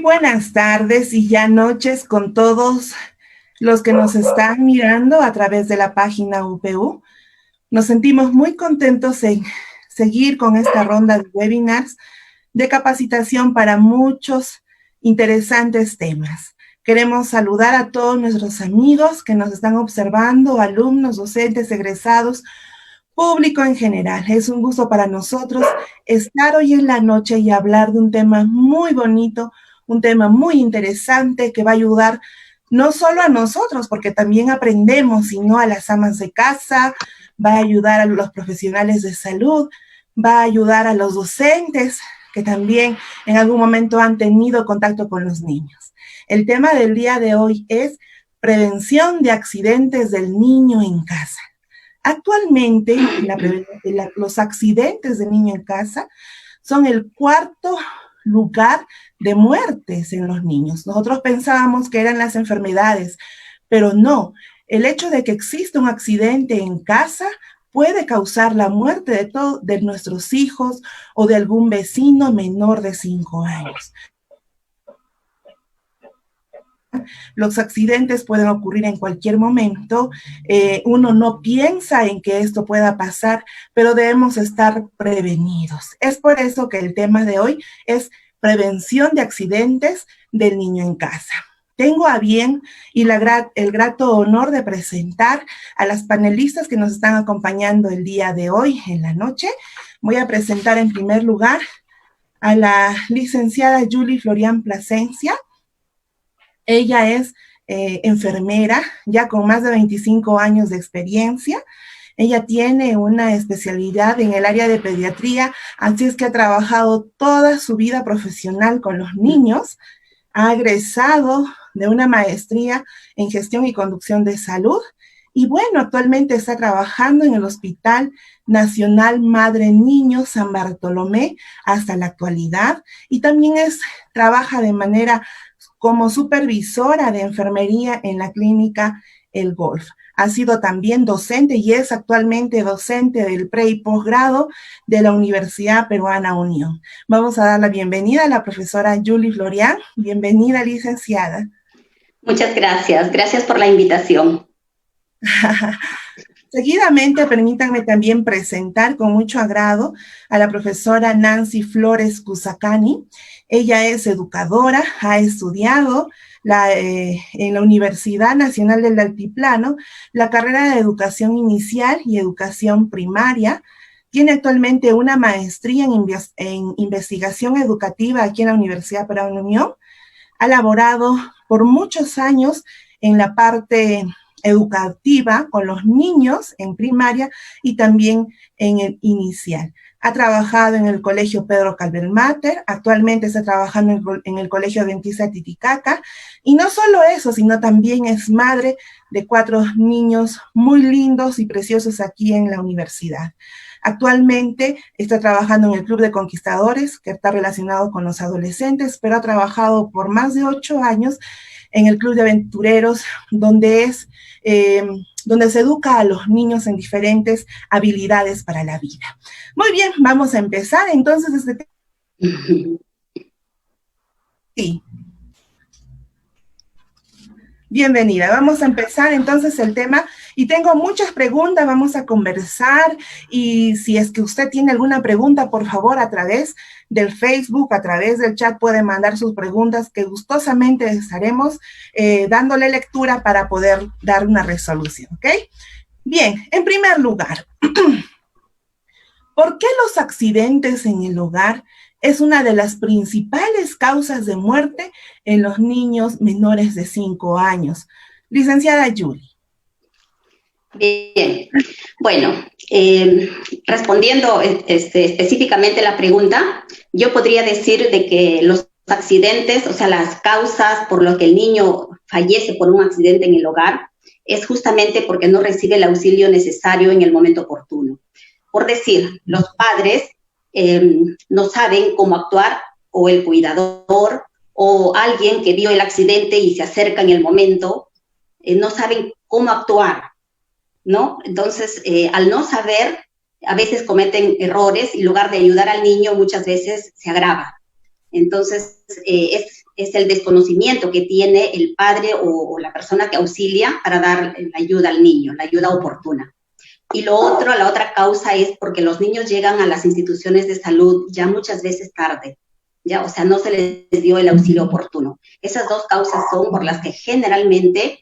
buenas tardes y ya noches con todos los que nos están mirando a través de la página UPU. Nos sentimos muy contentos en seguir con esta ronda de webinars de capacitación para muchos interesantes temas. Queremos saludar a todos nuestros amigos que nos están observando, alumnos, docentes, egresados, público en general. Es un gusto para nosotros estar hoy en la noche y hablar de un tema muy bonito, un tema muy interesante que va a ayudar no solo a nosotros, porque también aprendemos, sino a las amas de casa, va a ayudar a los profesionales de salud, va a ayudar a los docentes que también en algún momento han tenido contacto con los niños. El tema del día de hoy es prevención de accidentes del niño en casa. Actualmente, los accidentes de niño en casa son el cuarto lugar de muertes en los niños. Nosotros pensábamos que eran las enfermedades, pero no. El hecho de que exista un accidente en casa puede causar la muerte de nuestros hijos o de algún vecino menor de 5 años. Los accidentes pueden ocurrir en cualquier momento. Uno no piensa en que esto pueda pasar, pero debemos estar prevenidos. Es por eso que el tema de hoy es prevención de accidentes del niño en casa. Tengo a bien y el grato honor de presentar a las panelistas que nos están acompañando el día de hoy en la noche. Voy a presentar en primer lugar a la licenciada Julie Florian Plasencia. Ella es enfermera, ya con más de 25 años de experiencia. Ella tiene una especialidad en el área de pediatría, así es que ha trabajado toda su vida profesional con los niños. Ha egresado de una maestría en gestión y conducción de salud. Y bueno, actualmente está trabajando en el Hospital Nacional Madre Niño San Bartolomé hasta la actualidad. Y también trabaja de manera como supervisora de enfermería en la clínica El Golf. Ha sido también docente y es actualmente docente del pre y posgrado de la Universidad Peruana Unión. Vamos a dar la bienvenida a la profesora Julie Florian. Bienvenida, licenciada. Muchas gracias. Gracias por la invitación. Seguidamente, permítanme también presentar con mucho agrado a la profesora Nancy Flores Cusacani. Ella es educadora, ha estudiado en la Universidad Nacional del Altiplano la carrera de Educación Inicial y Educación Primaria. Tiene actualmente una maestría en investigación educativa aquí en la Universidad Peruana Unión. Ha laborado por muchos años en la parte educativa con los niños en primaria y también en el inicial. Ha trabajado en el Colegio Pedro Calvermater, actualmente está trabajando en el Colegio Adventista Titicaca, y no solo eso, sino también es madre de 4 niños muy lindos y preciosos aquí en la universidad. Actualmente está trabajando en el Club de Conquistadores, que está relacionado con los adolescentes, pero ha trabajado por más de 8 años en el Club de Aventureros, donde se educa a los niños en diferentes habilidades para la vida. Muy bien, vamos a empezar entonces Sí. Bienvenida, vamos a empezar entonces el tema y tengo muchas preguntas, vamos a conversar y si es que usted tiene alguna pregunta, por favor, a través del Facebook, a través del chat puede mandar sus preguntas que gustosamente estaremos dándole lectura para poder dar una resolución, ¿ok? Bien, en primer lugar, ¿por qué los accidentes en el hogar es una de las principales causas de muerte en los niños menores de 5 años? Licenciada Julie. Bien, bueno, respondiendo específicamente la pregunta, yo podría decir de que los accidentes, o sea, las causas por las que el niño fallece por un accidente en el hogar, es justamente porque no recibe el auxilio necesario en el momento oportuno. Por decir, los padres no saben cómo actuar, o el cuidador, o alguien que vio el accidente y se acerca en el momento, no saben cómo actuar, ¿no? Entonces, al no saber, a veces cometen errores y en lugar de ayudar al niño, muchas veces se agrava. Entonces, es es el desconocimiento que tiene el padre o la persona que auxilia para dar la ayuda al niño, la ayuda oportuna. Y lo otro, la otra causa es porque los niños llegan a las instituciones de salud ya muchas veces tarde, ya, o sea, no se les dio el auxilio oportuno. Esas dos causas son por las que generalmente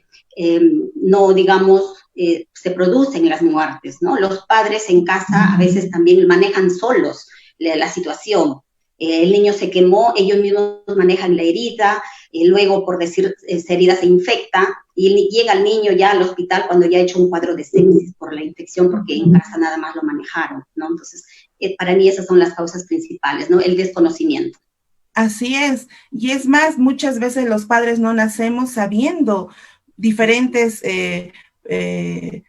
no, digamos, se producen las muertes, ¿no? Los padres en casa a veces también manejan solos la situación. El niño se quemó, ellos mismos manejan la herida, luego, por decir, esa herida se infecta y llega el niño ya al hospital cuando ya ha hecho un cuadro de sepsis por la infección, porque en casa nada más lo manejaron, ¿no? Entonces, para mí esas son las causas principales, ¿no? El desconocimiento. Así es, y es más, muchas veces los padres no nacemos sabiendo diferentes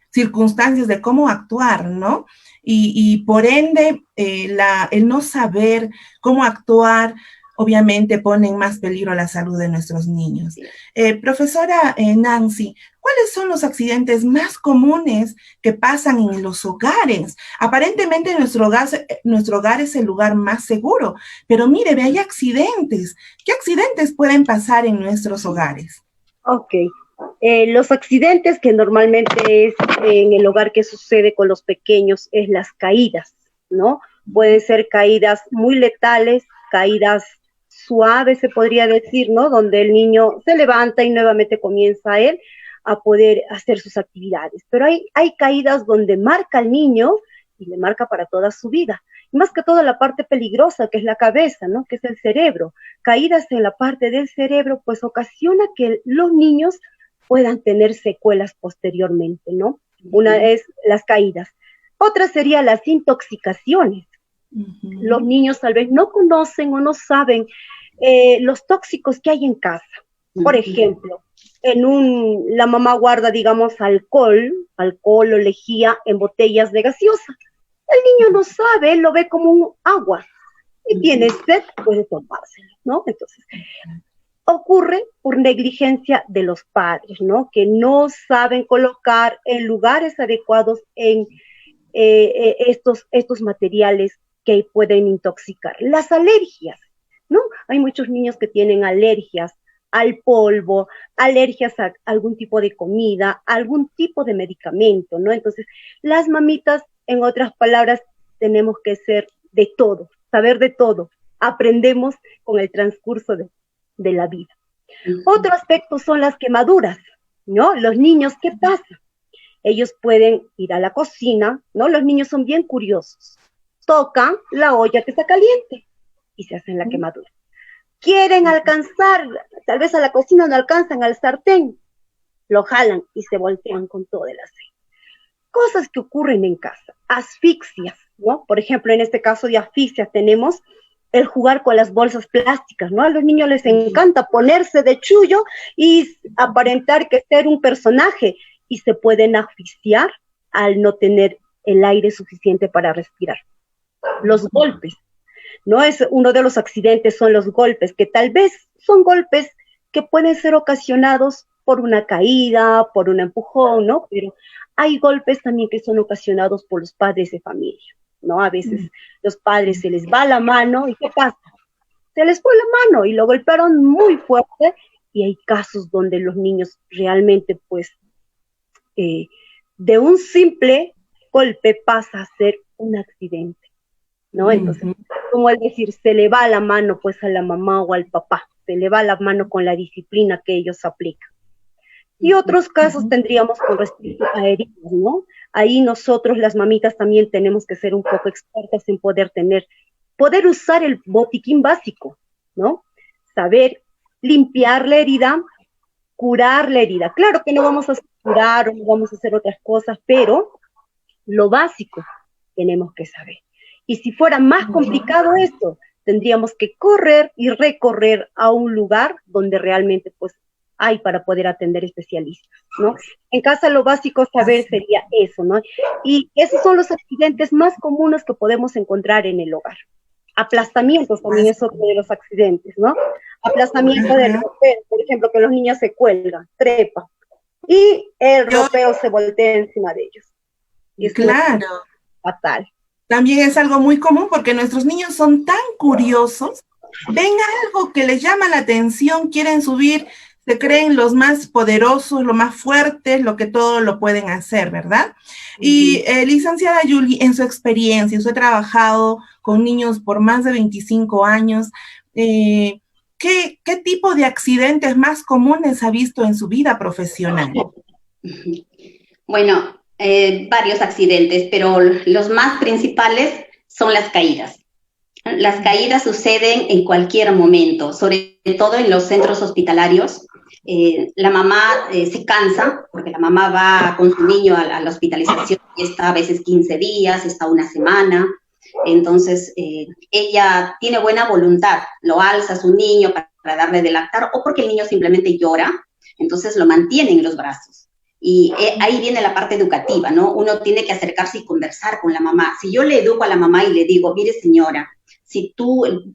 circunstancias de cómo actuar, ¿no? Y por ende, el no saber cómo actuar, obviamente pone en más peligro la salud de nuestros niños. Profesora Nancy, ¿cuáles son los accidentes más comunes que pasan en los hogares? Aparentemente nuestro hogar es el lugar más seguro, pero mire, hay accidentes. ¿Qué accidentes pueden pasar en nuestros hogares? Ok. Los accidentes que normalmente es en el hogar que sucede con los pequeños es las caídas, ¿no? Pueden ser caídas muy letales, caídas suaves, se podría decir, ¿no? Donde el niño se levanta y nuevamente comienza él a poder hacer sus actividades. Pero hay caídas donde marca al niño y le marca para toda su vida. Y más que todo la parte peligrosa, que es la cabeza, ¿no? Que es el cerebro. Caídas en la parte del cerebro, pues ocasiona que los niños puedan tener secuelas posteriormente, ¿no? Una es las caídas. Otra sería las intoxicaciones. Los niños tal vez no conocen o no saben los tóxicos que hay en casa. Por ejemplo, la mamá guarda, digamos, alcohol o lejía en botellas de gaseosa. El niño no sabe, lo ve como un agua y tiene sed, puede tomárselo, ¿no? Entonces, ocurre por negligencia de los padres, ¿no? Que no saben colocar en lugares adecuados en estos materiales que pueden intoxicar. Las alergias, ¿no? Hay muchos niños que tienen alergias al polvo, alergias a algún tipo de comida, algún tipo de medicamento, ¿no? Entonces, las mamitas, en otras palabras, tenemos que ser de todo, saber de todo. Aprendemos con el transcurso de la vida. Otro aspecto son las quemaduras, ¿no? Los niños, ¿qué pasa? Ellos pueden ir a la cocina, ¿no? Los niños son bien curiosos. Tocan la olla que está caliente y se hacen la quemadura. Quieren alcanzar, tal vez a la cocina no alcanzan al sartén, lo jalan y se voltean con todo el aceite. Cosas que ocurren en casa, asfixias, ¿no? Por ejemplo, en este caso de asfixias tenemos el jugar con las bolsas plásticas, ¿no? A los niños les encanta ponerse de chullo y aparentar que ser un personaje y se pueden asfixiar al no tener el aire suficiente para respirar. Los golpes, ¿no? Es uno de los accidentes, son los golpes, que tal vez son golpes que pueden ser ocasionados por una caída, por un empujón, ¿no? Pero hay golpes también que son ocasionados por los padres de familia, ¿no? A veces los padres se les va la mano y ¿qué pasa? Se les fue la mano y lo golpearon muy fuerte y hay casos donde los niños realmente, pues, de un simple golpe pasa a ser un accidente, ¿no? Entonces, como al decir, se le va la mano, pues, a la mamá o al papá, se le va la mano con la disciplina que ellos aplican. Y otros casos tendríamos con respecto a heridas, ¿no? Ahí nosotros, las mamitas, también tenemos que ser un poco expertas en poder usar el botiquín básico, ¿no? Saber limpiar la herida, curar la herida. Claro que no vamos a curar o no vamos a hacer otras cosas, pero lo básico tenemos que saber. Y si fuera más complicado esto, tendríamos que correr y recorrer a un lugar donde realmente, pues, hay para poder atender especialistas, ¿no? En casa lo básico saber sería eso, ¿no? Y esos son los accidentes más comunes que podemos encontrar en el hogar. Aplastamientos también es otro de los accidentes, ¿no? Aplastamiento del ropero, por ejemplo, que los niños se cuelgan, trepan, y el ropero se voltea encima de ellos. Y es fatal. También es algo muy común porque nuestros niños son tan curiosos ven algo que les llama la atención, quieren subir, se creen los más poderosos, los más fuertes, lo que todo lo pueden hacer, ¿verdad? Y licenciada Yuli, en su experiencia, usted ha trabajado con niños por más de 25 años, ¿qué tipo de accidentes más comunes ha visto en su vida profesional? Bueno, varios accidentes, pero los más principales son las caídas. Las caídas suceden en cualquier momento, sobre todo en los centros hospitalarios. La mamá se cansa, porque la mamá va con su niño a la hospitalización y está a veces 15 días, está una semana. Entonces, ella tiene buena voluntad, lo alza a su niño para darle de lactar o porque el niño simplemente llora, entonces lo mantiene en los brazos. Y ahí viene la parte educativa, ¿no? Uno tiene que acercarse y conversar con la mamá. Si yo le educo a la mamá y le digo, mire señora,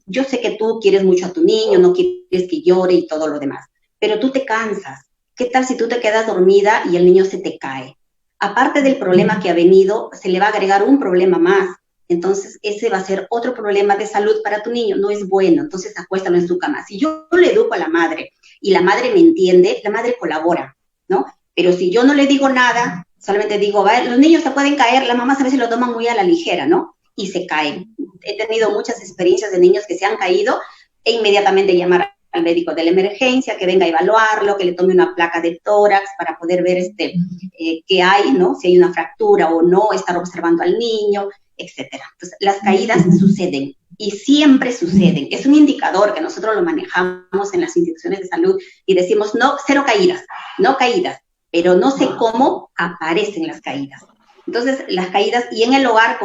yo sé que tú quieres mucho a tu niño, no quieres que llore y todo lo demás, pero tú te cansas. ¿Qué tal si tú te quedas dormida y el niño se te cae? Aparte del problema que ha venido, se le va a agregar un problema más. Entonces, ese va a ser otro problema de salud para tu niño. No es bueno, entonces acuéstalo en su cama. Si yo le educo a la madre y la madre me entiende, la madre colabora, ¿no? Pero si yo no le digo nada, solamente digo, los niños se pueden caer, las mamás a veces lo toman muy a la ligera, ¿no? Y se caen. He tenido muchas experiencias de niños que se han caído e inmediatamente llamar al médico de la emergencia, que venga a evaluarlo, que le tome una placa de tórax para poder ver qué hay, ¿no? Si hay una fractura o no, estar observando al niño, etcétera. Entonces, las caídas suceden y siempre suceden. Es un indicador que nosotros lo manejamos en las instituciones de salud y decimos, no, cero caídas, no caídas, pero no sé cómo aparecen las caídas. Entonces, las caídas, y en el hogar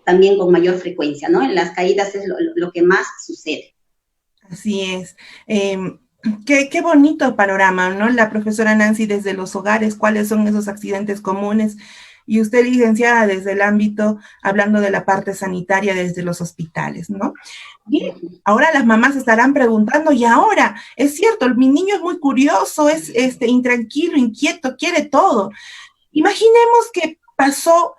también con mayor frecuencia, ¿no? En las caídas es lo que más sucede. Así es. Qué bonito panorama, ¿no? La profesora Nancy desde los hogares, cuáles son esos accidentes comunes, y usted, licenciada, desde el ámbito, hablando de la parte sanitaria desde los hospitales, ¿no? Bien, ahora las mamás estarán preguntando, y ahora, es cierto, mi niño es muy curioso, es intranquilo, inquieto, quiere todo. Imaginemos que pasó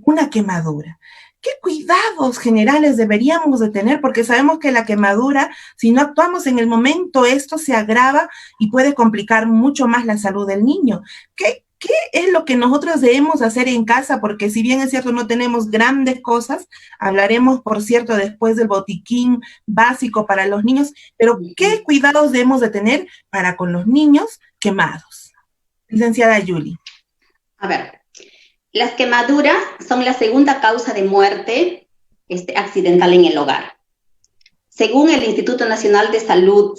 una quemadura. ¿Qué cuidados generales deberíamos de tener? Porque sabemos que la quemadura, si no actuamos en el momento, esto se agrava y puede complicar mucho más la salud del niño. ¿Qué es lo que nosotros debemos hacer en casa? Porque si bien es cierto, no tenemos grandes cosas, hablaremos, por cierto, después del botiquín básico para los niños, pero ¿qué cuidados debemos de tener para con los niños quemados? Licenciada Yuli. A ver, las quemaduras son la segunda causa de muerte accidental en el hogar. Según el Instituto Nacional de Salud,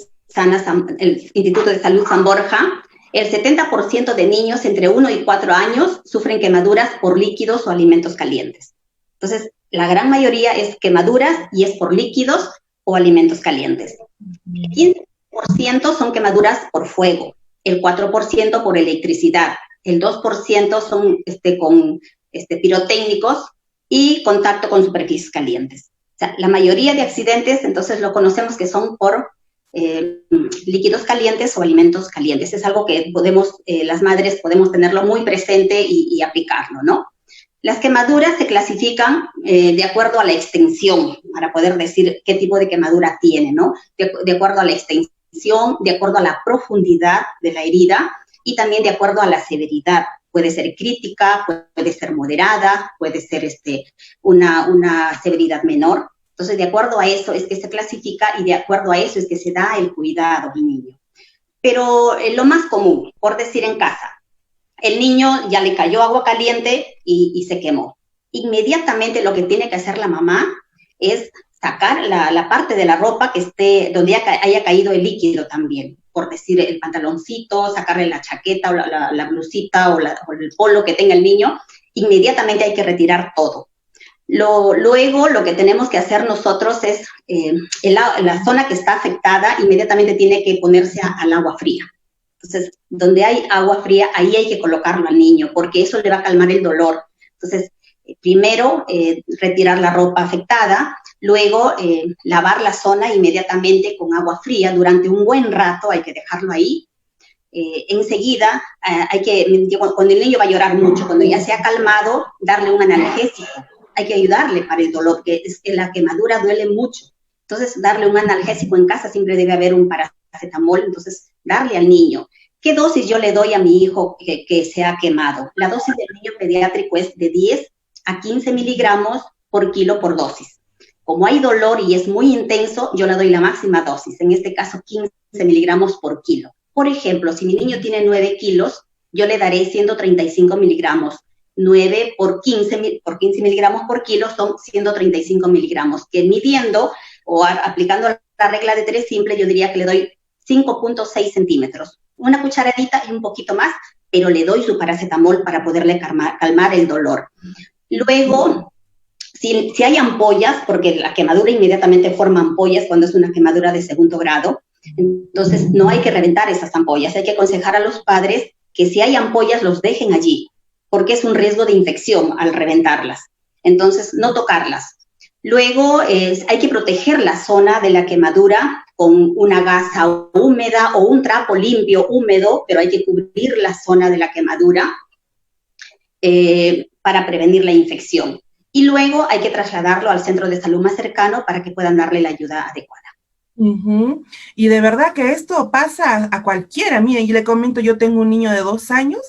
el Instituto de Salud San Borja, el 70% de niños entre 1 y 4 años sufren quemaduras por líquidos o alimentos calientes. Entonces, la gran mayoría es quemaduras y es por líquidos o alimentos calientes. El 15% son quemaduras por fuego, el 4% por electricidad, el 2% son con pirotécnicos y contacto con superficies calientes. O sea, la mayoría de accidentes, entonces, lo conocemos que son por líquidos calientes o alimentos calientes. Es algo que las madres podemos tenerlo muy presente y aplicarlo, ¿no? Las quemaduras se clasifican de acuerdo a la extensión, para poder decir qué tipo de quemadura tiene, ¿no? De acuerdo a la extensión, de acuerdo a la profundidad de la herida, y también de acuerdo a la severidad. Puede ser crítica, puede ser moderada, puede ser una severidad menor. Entonces, de acuerdo a eso es que se clasifica y de acuerdo a eso es que se da el cuidado al niño. Pero lo más común, por decir en casa, el niño ya le cayó agua caliente y se quemó. Inmediatamente lo que tiene que hacer la mamá es sacar la parte de la ropa que esté, donde haya caído el líquido también. Por decir, el pantaloncito, sacarle la chaqueta o la blusita o el polo que tenga el niño, inmediatamente hay que retirar todo. Luego, lo que tenemos que hacer nosotros es, la zona que está afectada, inmediatamente tiene que ponerse al agua fría. Entonces, donde hay agua fría, ahí hay que colocarlo al niño, porque eso le va a calmar el dolor. Entonces, primero, retirar la ropa afectada, luego lavar la zona inmediatamente con agua fría durante un buen rato, hay que dejarlo ahí. Enseguida, cuando el niño va a llorar mucho, cuando ya se ha calmado, darle un analgésico. Hay que ayudarle para el dolor, que la quemadura duele mucho. Entonces, darle un analgésico en casa, siempre debe haber un paracetamol, entonces, darle al niño. ¿Qué dosis yo le doy a mi hijo que se ha quemado? La dosis del niño pediátrico es de 10 a 15 miligramos por kilo por dosis. Como hay dolor y es muy intenso, yo le doy la máxima dosis, en este caso 15 miligramos por kilo. Por ejemplo, si mi niño tiene 9 kilos, yo le daré 135 miligramos. 9 por 15 miligramos por kilo son 135 miligramos, que midiendo o aplicando la regla de 3 simple, yo diría que le doy 5.6 centímetros. Una cucharadita y un poquito más, pero le doy su paracetamol para poderle calmar el dolor. Luego, si hay ampollas, porque la quemadura inmediatamente forma ampollas cuando es una quemadura de segundo grado, entonces no hay que reventar esas ampollas, hay que aconsejar a los padres que si hay ampollas los dejen allí, porque es un riesgo de infección al reventarlas. Entonces, no tocarlas. Luego, hay que proteger la zona de la quemadura con una gasa húmeda o un trapo limpio húmedo, pero hay que cubrir la zona de la quemadura para prevenir la infección. Y luego hay que trasladarlo al centro de salud más cercano para que puedan darle la ayuda adecuada. Y de verdad que esto pasa a cualquiera. Miren, yo le comento, yo tengo un niño de 2 años,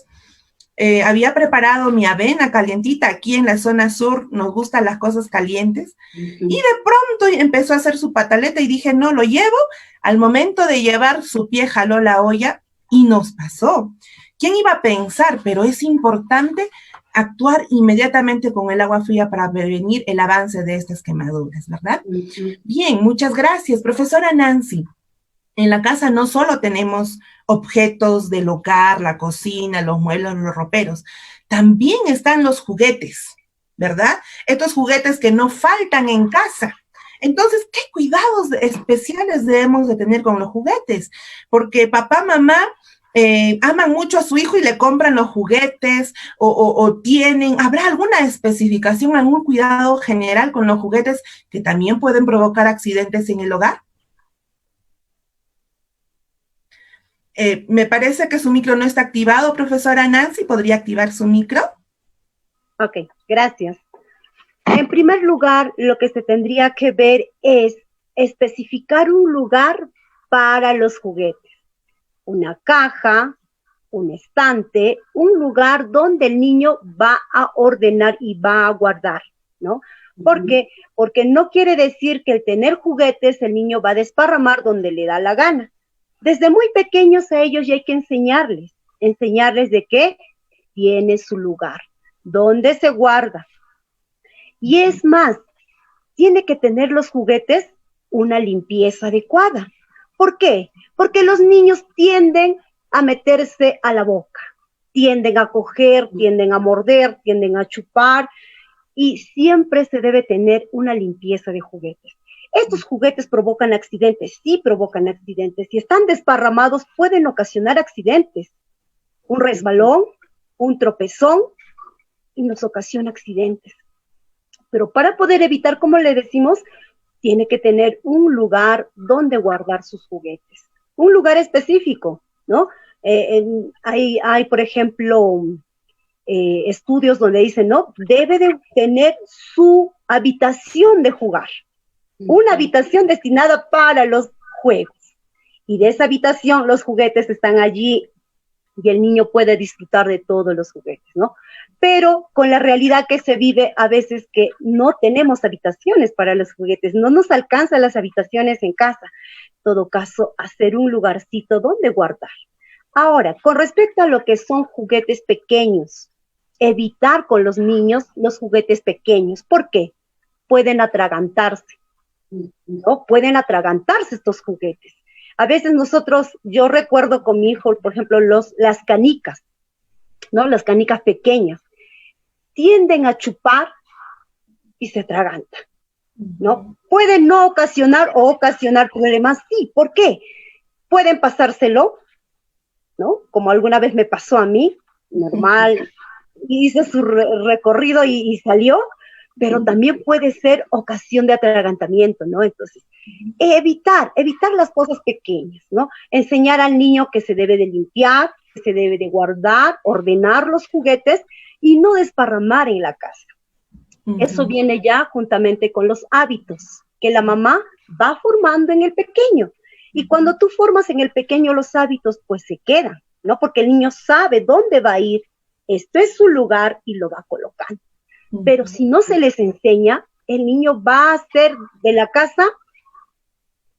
había preparado mi avena calientita. Aquí en la zona sur nos gustan las cosas calientes, y de pronto empezó a hacer su pataleta y dije, no, lo llevo. Al momento de llevar, su pie jaló la olla y nos pasó. ¿Quién iba a pensar? Pero es importante actuar inmediatamente con el agua fría para prevenir el avance de estas quemaduras, ¿verdad? Bien, muchas gracias, profesora Nancy. En la casa no solo tenemos objetos del hogar, la cocina, los muebles, los roperos, también están los juguetes, ¿verdad? Estos juguetes que no faltan en casa. Entonces, ¿qué cuidados especiales debemos de tener con los juguetes? Porque papá, mamá aman mucho a su hijo y le compran los juguetes o tienen, ¿habrá alguna especificación, algún cuidado general con los juguetes que también pueden provocar accidentes en el hogar? Me parece que su micro no está activado, profesora Nancy. ¿Podría activar su micro? Ok, gracias. En primer lugar, lo que se tendría que ver es especificar un lugar para los juguetes. Una caja, un estante, un lugar donde el niño va a ordenar y va a guardar, ¿no? ¿Por qué? Porque no quiere decir que el tener juguetes el niño va a desparramar donde le da la gana. Desde muy pequeños a ellos ya hay que enseñarles de qué tiene su lugar, dónde se guarda. Y es más, tiene que tener los juguetes una limpieza adecuada. ¿Por qué? Porque los niños tienden a meterse a la boca, tienden a coger, tienden a morder, tienden a chupar, y siempre se debe tener una limpieza de juguetes. Estos juguetes provocan accidentes, sí provocan accidentes. Si están desparramados, pueden ocasionar accidentes. Un resbalón, un tropezón, y nos ocasiona accidentes. Pero para poder evitar, como le decimos, tiene que tener un lugar donde guardar sus juguetes. Un lugar específico, ¿no? Hay, por ejemplo, estudios donde dicen, no, debe de tener su habitación de jugar. Una habitación destinada para los juegos. Y de esa habitación los juguetes están allí y el niño puede disfrutar de todos los juguetes, ¿no? Pero con la realidad que se vive a veces que no tenemos habitaciones para los juguetes, no nos alcanzan las habitaciones en casa. En todo caso, hacer un lugarcito donde guardar. Ahora, con respecto a lo que son juguetes pequeños, evitar con los niños los juguetes pequeños. ¿Por qué? Pueden atragantarse, ¿no? Pueden atragantarse estos juguetes. A veces yo recuerdo con mi hijo, por ejemplo, las canicas, ¿no? Las canicas pequeñas, tienden a chupar y se atragantan, ¿no? Pueden no ocasionar o ocasionar problemas, sí. ¿Por qué? Pueden pasárselo, ¿no? Como alguna vez me pasó a mí, normal, hizo su recorrido y salió, pero también puede ser ocasión de atragantamiento, ¿no? Entonces, evitar las cosas pequeñas, ¿no? Enseñar al niño que se debe de limpiar, que se debe de guardar, ordenar los juguetes y no desparramar en la casa. Eso viene ya juntamente con los hábitos, que la mamá va formando en el pequeño. Y cuando tú formas en el pequeño los hábitos, pues se quedan, ¿no? Porque el niño sabe dónde va a ir, esto es su lugar y lo va colocando. Pero si no se les enseña, el niño va a hacer de la casa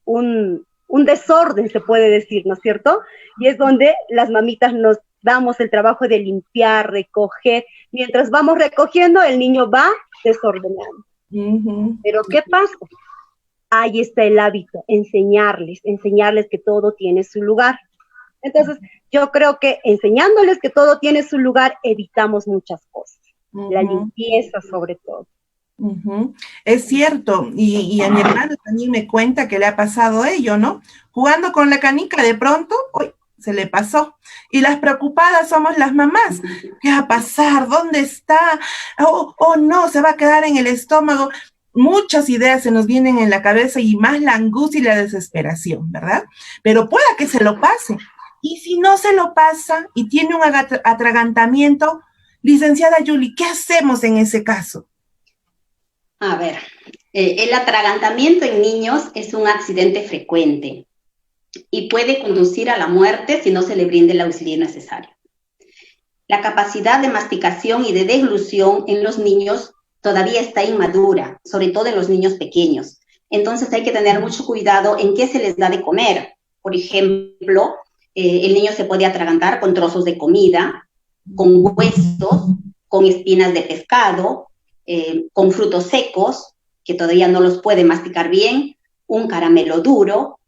un desorden, se puede decir, ¿no es cierto? Y es donde las mamitas nos damos el trabajo de limpiar, recoger. Mientras vamos recogiendo, el niño va desordenando. Pero ¿qué pasa? Ahí está el hábito, enseñarles que todo tiene su lugar. Entonces, yo creo que enseñándoles que todo tiene su lugar, evitamos muchas cosas. La limpieza sobre todo. Es cierto, y a mi hermano también me cuenta que le ha pasado ello, ¿no? Jugando con la canica, de pronto, uy, se le pasó. Y las preocupadas somos las mamás. ¿Qué va a pasar? ¿Dónde está? Oh, no, se va a quedar en el estómago. Muchas ideas se nos vienen en la cabeza y más la angustia y la desesperación, ¿verdad? Pero pueda que se lo pase. Y si no se lo pasa y tiene un atragantamiento, licenciada Yuli, ¿qué hacemos en ese caso? A ver, el atragantamiento en niños es un accidente frecuente y puede conducir a la muerte si no se le brinda el auxilio necesario. La capacidad de masticación y de deglución en los niños todavía está inmadura, sobre todo en los niños pequeños. Entonces hay que tener mucho cuidado en qué se les da de comer. Por ejemplo, el niño se puede atragantar con trozos de comida, con huesos, con espinas de pescado, con frutos secos, que todavía no los puede masticar bien, un caramelo duro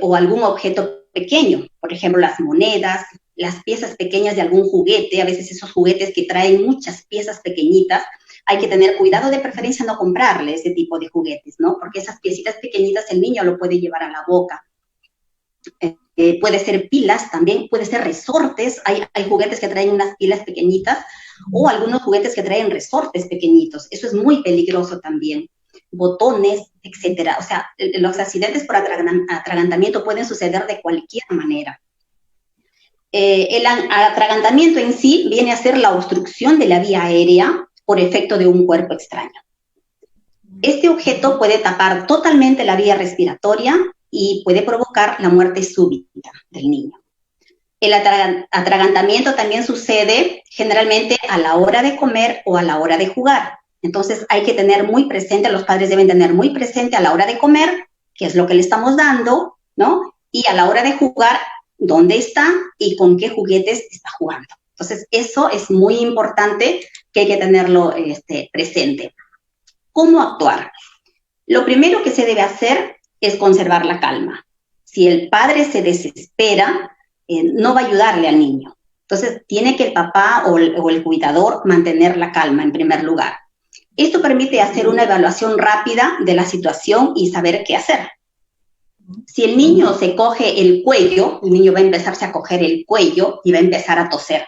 o algún objeto pequeño, por ejemplo, las monedas, las piezas pequeñas de algún juguete, a veces esos juguetes que traen muchas piezas pequeñitas, hay que tener cuidado, de preferencia no comprarle ese tipo de juguetes, ¿no? Porque esas piecitas pequeñitas el niño lo puede llevar a la boca. Puede ser pilas también, puede ser resortes, hay juguetes que traen unas pilas pequeñitas o algunos juguetes que traen resortes pequeñitos, eso es muy peligroso también, botones, etcétera. O sea, los accidentes por atragantamiento pueden suceder de cualquier manera. El atragantamiento en sí viene a ser la obstrucción de la vía aérea por efecto de un cuerpo extraño. Este objeto puede tapar totalmente la vía respiratoria y puede provocar la muerte súbita del niño. El atragantamiento también sucede generalmente a la hora de comer o a la hora de jugar. Entonces hay que tener muy presente, los padres deben tener muy presente a la hora de comer, qué es lo que le estamos dando, ¿no? Y a la hora de jugar, dónde está y con qué juguetes está jugando. Entonces eso es muy importante, que hay que tenerlo presente. ¿Cómo actuar? Lo primero que se debe hacer es conservar la calma. Si el padre se desespera, no va a ayudarle al niño. Entonces, tiene que el papá o el cuidador mantener la calma en primer lugar. Esto permite hacer una evaluación rápida de la situación y saber qué hacer. Si el niño se coge el cuello, el niño va a empezarse a coger el cuello y va a empezar a toser.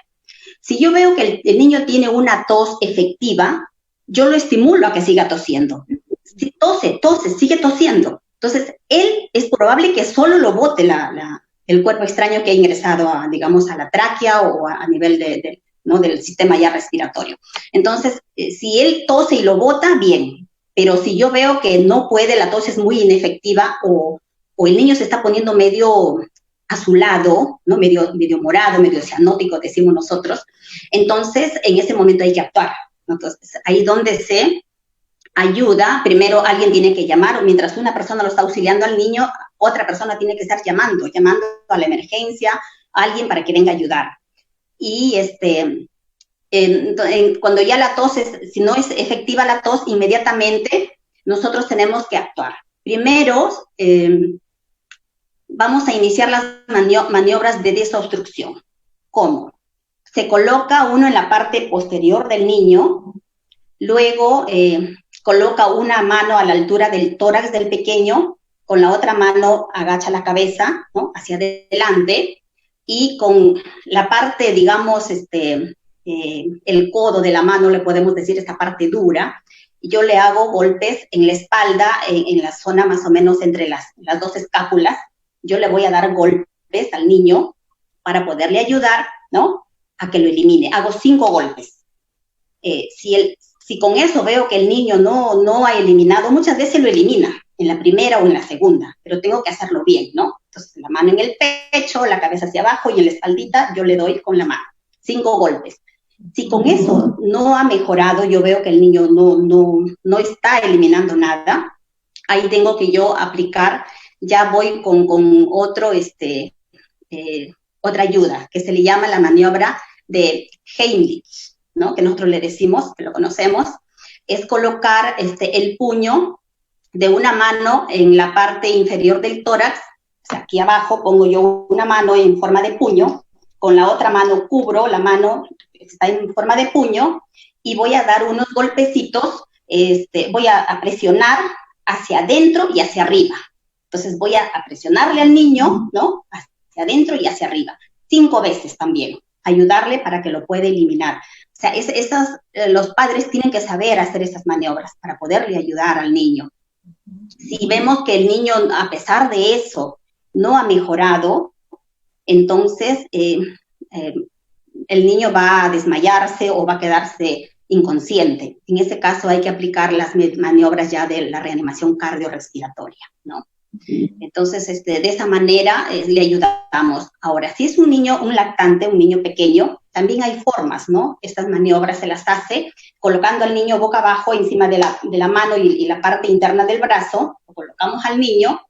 Si yo veo que el niño tiene una tos efectiva, yo lo estimulo a que siga tosiendo. Si tose, sigue tosiendo. Entonces, él es probable que solo lo bote el cuerpo extraño que ha ingresado a la tráquea o a nivel del sistema ya respiratorio. Entonces, si él tose y lo bota, bien. Pero si yo veo que no puede, la tos es muy inefectiva o el niño se está poniendo medio azulado, ¿no? medio morado, medio cianótico, decimos nosotros, entonces en ese momento hay que actuar, ¿no? Entonces, ahí donde se ayuda, primero alguien tiene que llamar, o mientras una persona lo está auxiliando al niño, otra persona tiene que estar llamando a la emergencia, a alguien para que venga a ayudar. Y cuando ya la tos, si no es efectiva la tos, inmediatamente nosotros tenemos que actuar. Primero, vamos a iniciar las maniobras de desobstrucción. ¿Cómo? Se coloca uno en la parte posterior del niño, luego coloca una mano a la altura del tórax del pequeño, con la otra mano agacha la cabeza, ¿no? Hacia adelante, y con la parte, digamos, el codo de la mano, le podemos decir esta parte dura, yo le hago golpes en la espalda, en la zona más o menos entre las dos escápulas. Yo le voy a dar golpes al niño para poderle ayudar, ¿no? A que lo elimine. Hago 5 golpes. Si con eso veo que el niño no ha eliminado, muchas veces lo elimina, en la primera o en la segunda, pero tengo que hacerlo bien, ¿no? Entonces, la mano en el pecho, la cabeza hacia abajo y en la espaldita yo le doy con la mano, 5 golpes. Si con eso no ha mejorado, yo veo que el niño no está eliminando nada, ahí tengo que yo aplicar, ya voy con otro, otra ayuda, que se le llama la maniobra de Heimlich, ¿no? Que nosotros le decimos, que lo conocemos, es colocar el puño de una mano en la parte inferior del tórax, o sea, aquí abajo pongo yo una mano en forma de puño, con la otra mano cubro la mano que está en forma de puño y voy a dar unos golpecitos, voy a presionar hacia adentro y hacia arriba. Entonces voy a presionarle al niño, ¿no? Hacia adentro y hacia arriba. 5 veces también, ayudarle para que lo pueda eliminar. O sea, los padres tienen que saber hacer esas maniobras para poderle ayudar al niño. Si vemos que el niño, a pesar de eso, no ha mejorado, entonces el niño va a desmayarse o va a quedarse inconsciente. En ese caso hay que aplicar las maniobras ya de la reanimación cardiorrespiratoria, ¿no? Entonces, de esa manera le ayudamos. Ahora, si es un niño, un lactante, un niño pequeño, también hay formas, ¿no? Estas maniobras se las hace colocando al niño boca abajo encima de la mano y la parte interna del brazo, lo colocamos al niño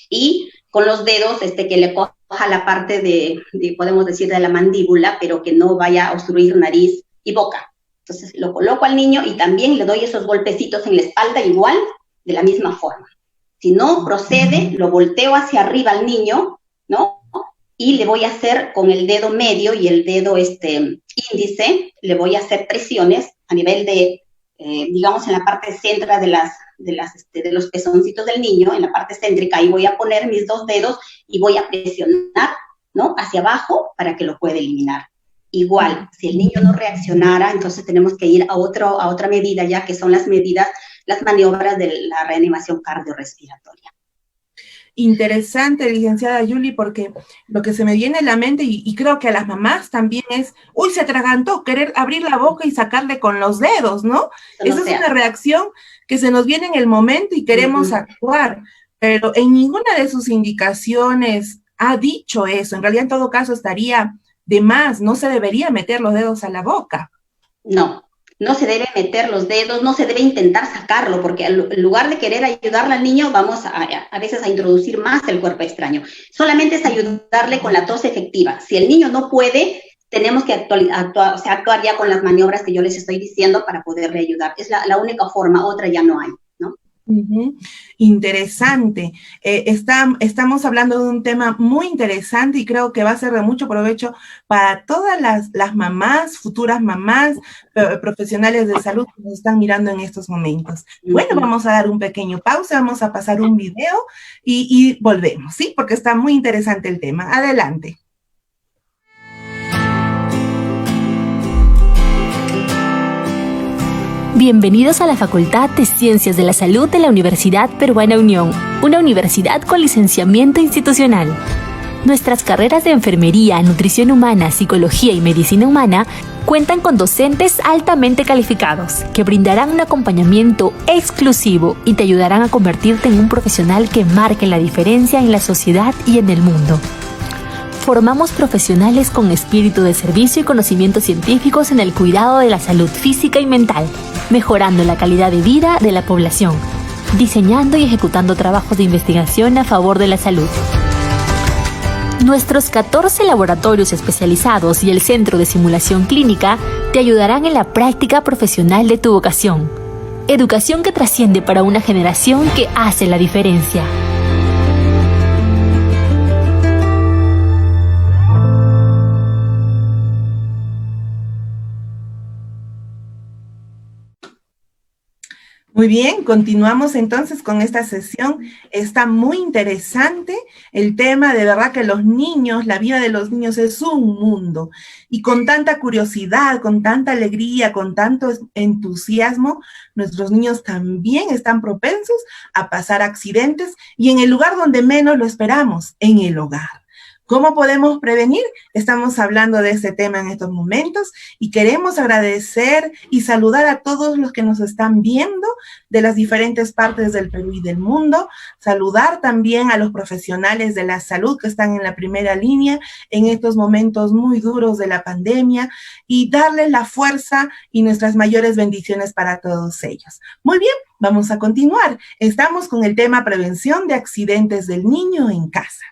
y con los dedos que le coja la parte podemos decir, de la mandíbula, pero que no vaya a obstruir nariz y boca. Entonces, lo coloco al niño y también le doy esos golpecitos en la espalda igual, de la misma forma. Si no procede, lo volteo hacia arriba al niño, ¿no? Y le voy a hacer con el dedo medio y el dedo índice, le voy a hacer presiones a nivel de, digamos, en la parte céntrica de los pezoncitos del niño, en la parte céntrica, y voy a poner mis 2 dedos y voy a presionar, ¿no? Hacia abajo para que lo pueda eliminar. Igual, si el niño no reaccionara, entonces tenemos que ir a otra medida ya, que son las maniobras de la reanimación cardiorrespiratoria. Interesante, licenciada Yuli, porque lo que se me viene a la mente, y creo que a las mamás también es, uy, se atragantó, querer abrir la boca y sacarle con los dedos, ¿no? Esa es una reacción que se nos viene en el momento y queremos actuar, pero en ninguna de sus indicaciones ha dicho eso. En realidad, en todo caso, estaría de más, no se debería meter los dedos a la boca. No se debe meter los dedos, no se debe intentar sacarlo, porque en lugar de querer ayudarle al niño, vamos a veces a introducir más el cuerpo extraño. Solamente es ayudarle con la tos efectiva. Si el niño no puede, tenemos que actuar ya con las maniobras que yo les estoy diciendo para poderle ayudar. Es la única forma, otra ya no hay, ¿no? Interesante. Estamos hablando de un tema muy interesante y creo que va a ser de mucho provecho para todas las mamás, futuras mamás, profesionales de salud que nos están mirando en estos momentos. Bueno, vamos a dar un pequeño pausa, vamos a pasar un video y volvemos, ¿sí? Porque está muy interesante el tema. Adelante. Bienvenidos a la Facultad de Ciencias de la Salud de la Universidad Peruana Unión, una universidad con licenciamiento institucional. Nuestras carreras de enfermería, nutrición humana, psicología y medicina humana cuentan con docentes altamente calificados que brindarán un acompañamiento exclusivo y te ayudarán a convertirte en un profesional que marque la diferencia en la sociedad y en el mundo. Formamos profesionales con espíritu de servicio y conocimientos científicos en el cuidado de la salud física y mental, mejorando la calidad de vida de la población, diseñando y ejecutando trabajos de investigación a favor de la salud. Nuestros 14 laboratorios especializados y el Centro de Simulación Clínica te ayudarán en la práctica profesional de tu vocación. Educación que trasciende para una generación que hace la diferencia. Muy bien, continuamos entonces con esta sesión. Está muy interesante el tema, de verdad que los niños, la vida de los niños es un mundo. Y con tanta curiosidad, con tanta alegría, con tanto entusiasmo, nuestros niños también están propensos a pasar accidentes y en el lugar donde menos lo esperamos, en el hogar. ¿Cómo podemos prevenir? Estamos hablando de ese tema en estos momentos y queremos agradecer y saludar a todos los que nos están viendo de las diferentes partes del Perú y del mundo. Saludar también a los profesionales de la salud que están en la primera línea en estos momentos muy duros de la pandemia y darles la fuerza y nuestras mayores bendiciones para todos ellos. Muy bien, vamos a continuar. Estamos con el tema prevención de accidentes del niño en casa.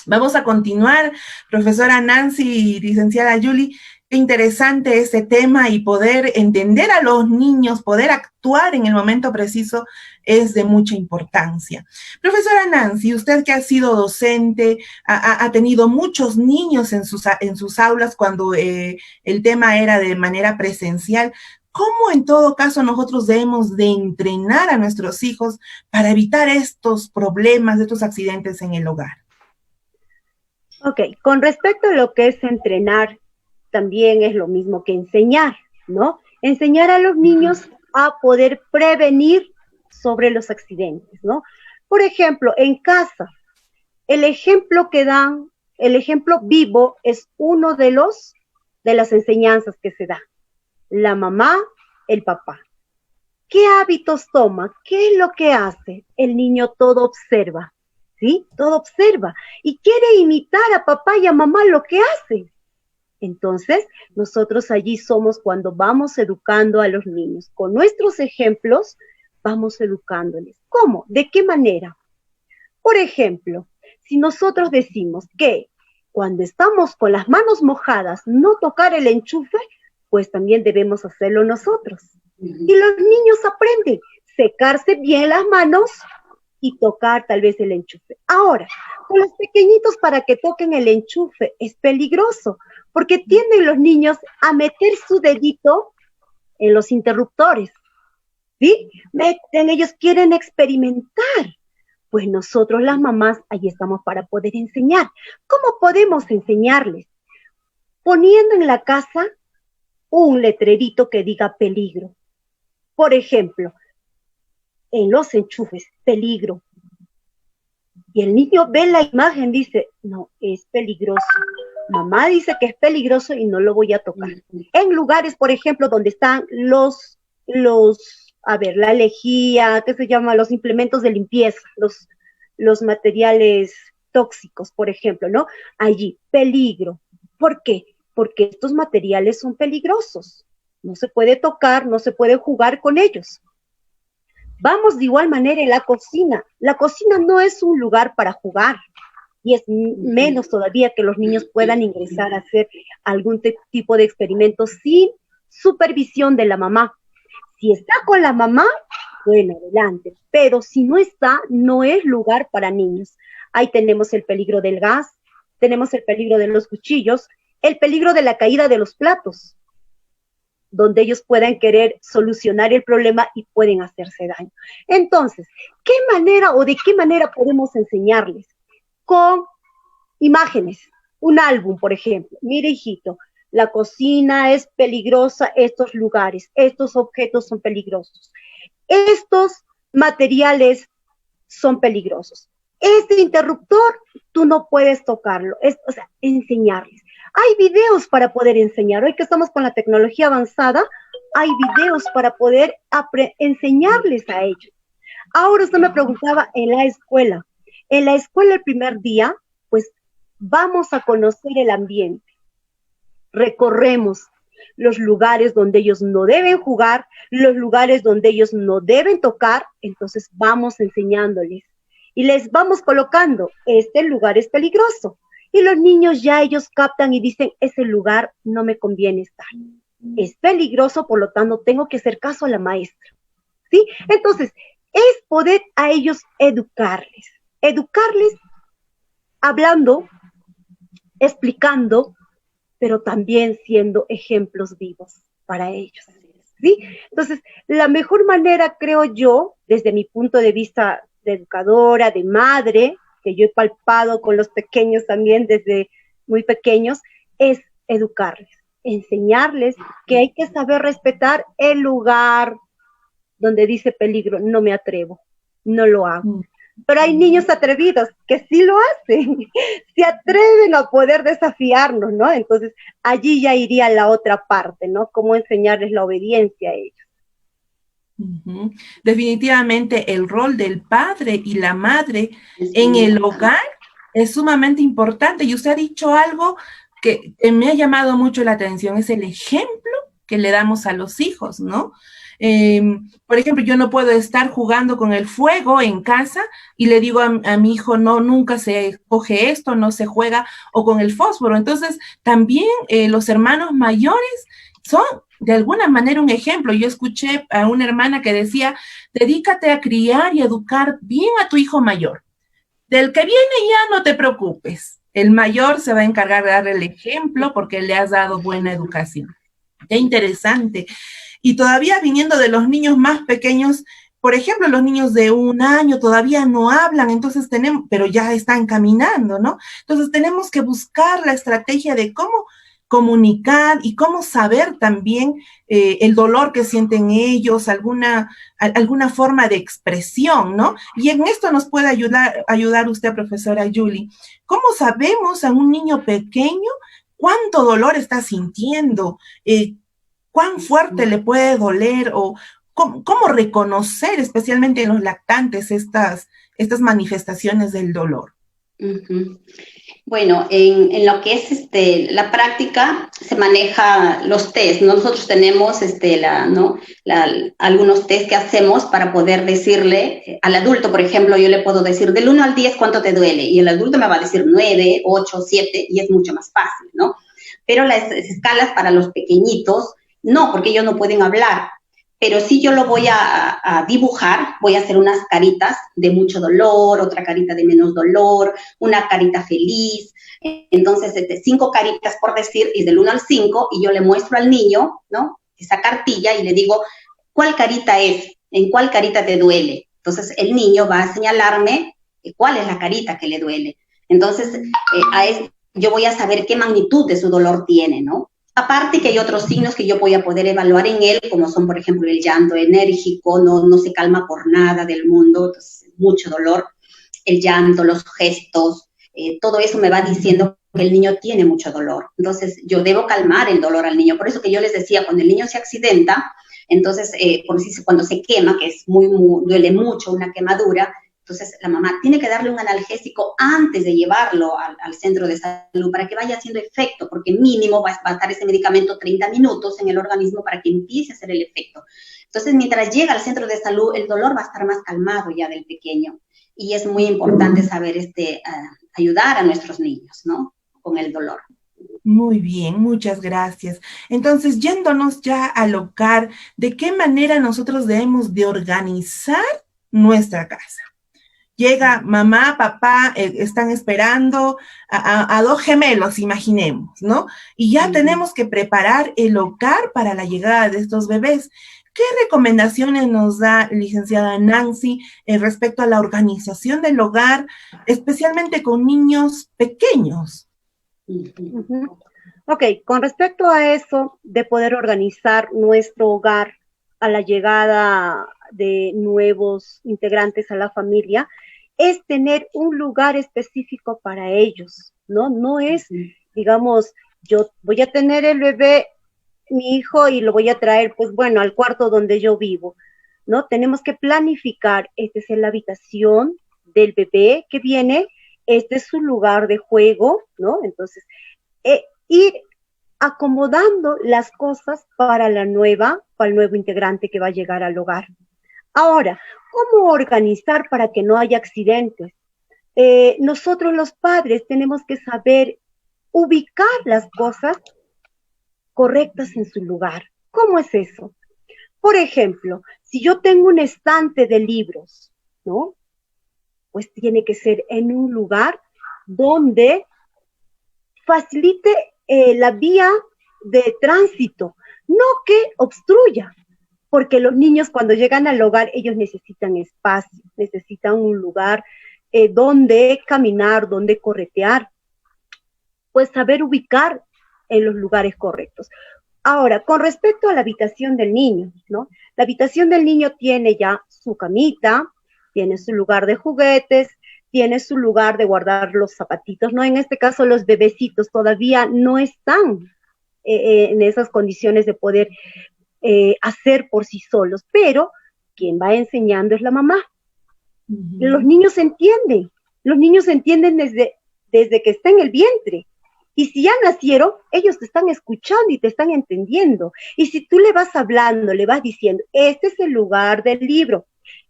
Vamos a continuar, profesora Nancy y licenciada Julie. Qué interesante ese tema y poder entender a los niños, poder actuar en el momento preciso es de mucha importancia. Profesora Nancy, usted que ha sido docente, ha tenido muchos niños en sus aulas cuando el tema era de manera presencial. ¿Cómo en todo caso nosotros debemos de entrenar a nuestros hijos para evitar estos problemas, estos accidentes en el hogar? Ok, con respecto a lo que es entrenar, también es lo mismo que enseñar, ¿no? Enseñar a los niños a poder prevenir sobre los accidentes, ¿no? Por ejemplo, en casa, el ejemplo que dan, el ejemplo vivo es uno de las enseñanzas que se da. La mamá, el papá. ¿Qué hábitos toma? ¿Qué es lo que hace? El niño todo observa. ¿Sí? Todo observa y quiere imitar a papá y a mamá lo que hace. Entonces, nosotros allí somos cuando vamos educando a los niños. Con nuestros ejemplos, vamos educándoles. ¿Cómo? ¿De qué manera? Por ejemplo, si nosotros decimos que cuando estamos con las manos mojadas, no tocar el enchufe, pues también debemos hacerlo nosotros. Y los niños aprenden secarse bien las manos y tocar tal vez el enchufe. Ahora, con los pequeñitos para que toquen el enchufe es peligroso, porque tienden los niños a meter su dedito en los interruptores, ¿sí? Ellos quieren experimentar. Pues nosotros las mamás, ahí estamos para poder enseñar. ¿Cómo podemos enseñarles? Poniendo en la casa un letrerito que diga peligro. Por ejemplo, en los enchufes, peligro. Y el niño ve la imagen, dice, no, es peligroso. Mamá dice que es peligroso y no lo voy a tocar. En lugares, por ejemplo, donde están la lejía, ¿qué se llama? Los implementos de limpieza, los materiales tóxicos, por ejemplo, ¿no? Allí, peligro. ¿Por qué? Porque estos materiales son peligrosos. No se puede tocar, no se puede jugar con ellos. Vamos de igual manera en la cocina. La cocina no es un lugar para jugar y es menos todavía que los niños puedan ingresar a hacer algún tipo de experimento sin supervisión de la mamá. Si está con la mamá, bueno, adelante. Pero si no está, no es lugar para niños. Ahí tenemos el peligro del gas, tenemos el peligro de los cuchillos, el peligro de la caída de los platos, donde ellos puedan querer solucionar el problema y pueden hacerse daño. Entonces, ¿qué manera o de qué manera podemos enseñarles? Con imágenes, un álbum, por ejemplo. Mire, hijito, la cocina es peligrosa, estos lugares, estos objetos son peligrosos, estos materiales son peligrosos. Este interruptor, tú no puedes tocarlo, enseñarles. Hay videos para poder enseñar. Hoy que estamos con la tecnología avanzada, hay videos para poder enseñarles a ellos. Ahora usted me preguntaba en la escuela. En la escuela el primer día, pues vamos a conocer el ambiente. Recorremos los lugares donde ellos no deben jugar, los lugares donde ellos no deben tocar, entonces vamos enseñándoles. Y les vamos colocando, este lugar es peligroso. Y los niños ya ellos captan y dicen, ese lugar no me conviene estar. Es peligroso, por lo tanto, tengo que hacer caso a la maestra. ¿Sí? Entonces, es poder a ellos educarles hablando, explicando, pero también siendo ejemplos vivos para ellos. ¿Sí? Entonces, la mejor manera, creo yo, desde mi punto de vista de educadora, de madre, que yo he palpado con los pequeños también desde muy pequeños, es educarles, enseñarles que hay que saber respetar el lugar donde dice peligro, no me atrevo, no lo hago. Pero hay niños atrevidos que sí lo hacen, se atreven a poder desafiarnos, ¿no? Entonces, allí ya iría la otra parte, ¿no? Cómo enseñarles la obediencia a ellos. Ujú. Definitivamente el rol del padre y la madre Es en muy el importante. hogar es sumamente importante. Y usted ha dicho algo que me ha llamado mucho la atención, es el ejemplo que le damos a los hijos, ¿no? Eh, por ejemplo, yo no puedo estar jugando con el fuego en casa y le digo a mi hijo, no, nunca se coge esto, no se juega, o con el fósforo. Entonces, también los hermanos mayores son de alguna manera un ejemplo. Yo escuché a una hermana que decía, dedícate a criar y educar bien a tu hijo mayor. Del que viene ya no te preocupes. El mayor se va a encargar de darle el ejemplo porque le has dado buena educación. Qué interesante. Y todavía viniendo de los niños más pequeños, por ejemplo, los niños de 1 año todavía no hablan, entonces tenemos, pero ya están caminando, ¿no? Entonces tenemos que buscar la estrategia de cómo comunicar y cómo saber también el dolor que sienten ellos, alguna forma de expresión, ¿no? Y en esto nos puede ayudar usted, profesora Julie. ¿Cómo sabemos a un niño pequeño cuánto dolor está sintiendo? ¿Cuán fuerte le puede doler? ¿O cómo reconocer, especialmente en los lactantes, estas manifestaciones del dolor? Ujú. Bueno, en lo que es la práctica se maneja los test, ¿no? Nosotros tenemos ¿no? Algunos test que hacemos para poder decirle al adulto, por ejemplo, yo le puedo decir del 1 al 10 cuánto te duele y el adulto me va a decir 9, 8, 7 y es mucho más fácil, ¿no? Pero las escalas para los pequeñitos, no, porque ellos no pueden hablar. Pero sí yo lo voy a dibujar, voy a hacer unas caritas de mucho dolor, otra carita de menos dolor, una carita feliz. Entonces, 5 caritas por decir, y del 1 al 5, y yo le muestro al niño, ¿no? Esa cartilla y le digo, ¿cuál carita es? ¿En cuál carita te duele? Entonces, el niño va a señalarme cuál es la carita que le duele. Entonces, yo voy a saber qué magnitud de su dolor tiene, ¿no? Aparte que hay otros signos que yo voy a poder evaluar en él, como son, por ejemplo, el llanto enérgico, no se calma por nada del mundo, entonces, mucho dolor, el llanto, los gestos, todo eso me va diciendo que el niño tiene mucho dolor. Entonces, yo debo calmar el dolor al niño. Por eso que yo les decía, cuando el niño se accidenta, entonces, por decirse, cuando se quema, que es duele mucho, una quemadura, entonces la mamá tiene que darle un analgésico antes de llevarlo al centro de salud para que vaya haciendo efecto, porque mínimo va a estar ese medicamento 30 minutos en el organismo para que empiece a hacer el efecto. Entonces, mientras llega al centro de salud, el dolor va a estar más calmado ya del pequeño. Y es muy importante saber ayudar a nuestros niños, ¿no? Con el dolor. Muy bien, muchas gracias. Entonces, yéndonos ya al hogar, ¿de qué manera nosotros debemos de organizar nuestra casa? Llega mamá, papá, están esperando a 2 gemelos, imaginemos, ¿no? Y ya tenemos que preparar el hogar para la llegada de estos bebés. ¿Qué recomendaciones nos da licenciada Nancy respecto a la organización del hogar, especialmente con niños pequeños? Uh-huh. Ok, con respecto a eso de poder organizar nuestro hogar a la llegada de nuevos integrantes a la familia, es tener un lugar específico para ellos, ¿no? No es, digamos, yo voy a tener el bebé, mi hijo, y lo voy a traer, pues bueno, al cuarto donde yo vivo, ¿no? Tenemos que planificar, esta es la habitación del bebé que viene, este es su lugar de juego, ¿no? Entonces, ir acomodando las cosas para el nuevo integrante que va a llegar al hogar. Ahora, ¿cómo organizar para que no haya accidentes? Nosotros los padres tenemos que saber ubicar las cosas correctas en su lugar. ¿Cómo es eso? Por ejemplo, si yo tengo un estante de libros, ¿no? Pues tiene que ser en un lugar donde facilite la vía de tránsito, no que obstruya, porque los niños cuando llegan al hogar, ellos necesitan espacio, necesitan un lugar donde caminar, donde corretear, pues saber ubicar en los lugares correctos. Ahora, con respecto a la habitación del niño, ¿no? La habitación del niño tiene ya su camita, tiene su lugar de juguetes, tiene su lugar de guardar los zapatitos, ¿no? En este caso los bebecitos todavía no están en esas condiciones de poder hacer por sí solos, pero quien va enseñando es la mamá. Los niños entienden desde que está en el vientre. Y si ya nacieron, ellos te están escuchando y te están entendiendo. Y si tú le vas hablando, le vas diciendo, este es el lugar del libro,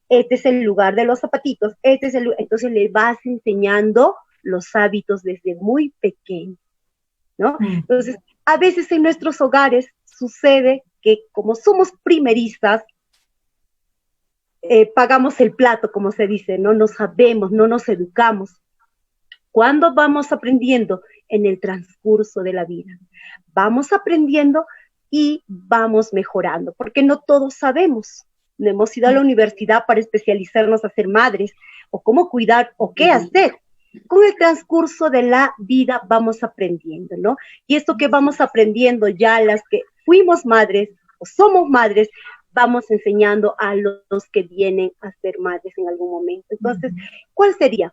este es el lugar de los zapatitos, entonces le vas enseñando los hábitos desde muy pequeño, ¿no? Entonces, a veces en nuestros hogares sucede que como somos primerizas, pagamos el plato, como se dice, no nos sabemos, no nos educamos. ¿Cuándo vamos aprendiendo? En el transcurso de la vida. Vamos aprendiendo y vamos mejorando, porque no todos sabemos. No hemos ido a la universidad para especializarnos a ser madres, o cómo cuidar, o qué hacer. Con el transcurso de la vida vamos aprendiendo, ¿no? Y esto que vamos aprendiendo ya las que fuimos madres, o somos madres, vamos enseñando a los que vienen a ser madres en algún momento. Entonces, ¿cuál sería?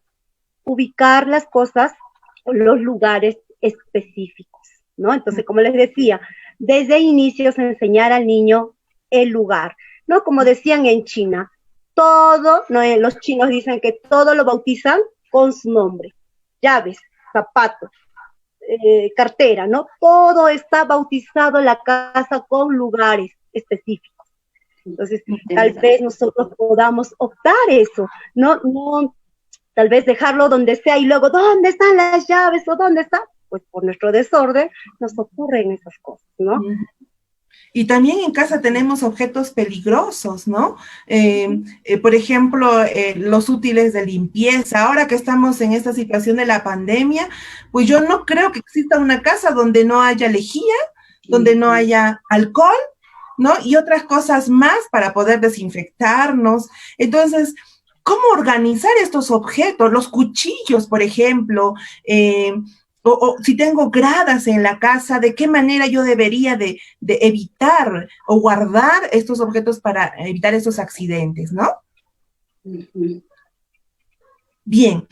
Ubicar las cosas, los lugares específicos, ¿no? Entonces, como les decía, desde inicios enseñar al niño el lugar, ¿no? Como decían en China, todo, ¿no? Los chinos dicen que todo lo bautizan con su nombre, llaves, zapatos, cartera, ¿no? Todo está bautizado en la casa con lugares específicos. Entonces, tal vez nosotros podamos optar eso, no tal vez dejarlo donde sea y luego, ¿dónde están las llaves o dónde está? Pues por nuestro desorden nos ocurren esas cosas, ¿no? Y también en casa tenemos objetos peligrosos, ¿no? Por ejemplo, los útiles de limpieza. Ahora que estamos en esta situación de la pandemia, pues yo no creo que exista una casa donde no haya lejía, donde no haya alcohol, ¿no? Y otras cosas más para poder desinfectarnos. Entonces, ¿cómo organizar estos objetos? Los cuchillos, por ejemplo, o si tengo gradas en la casa, ¿de qué manera yo debería de evitar o guardar estos objetos para evitar esos accidentes, ¿no? Bien,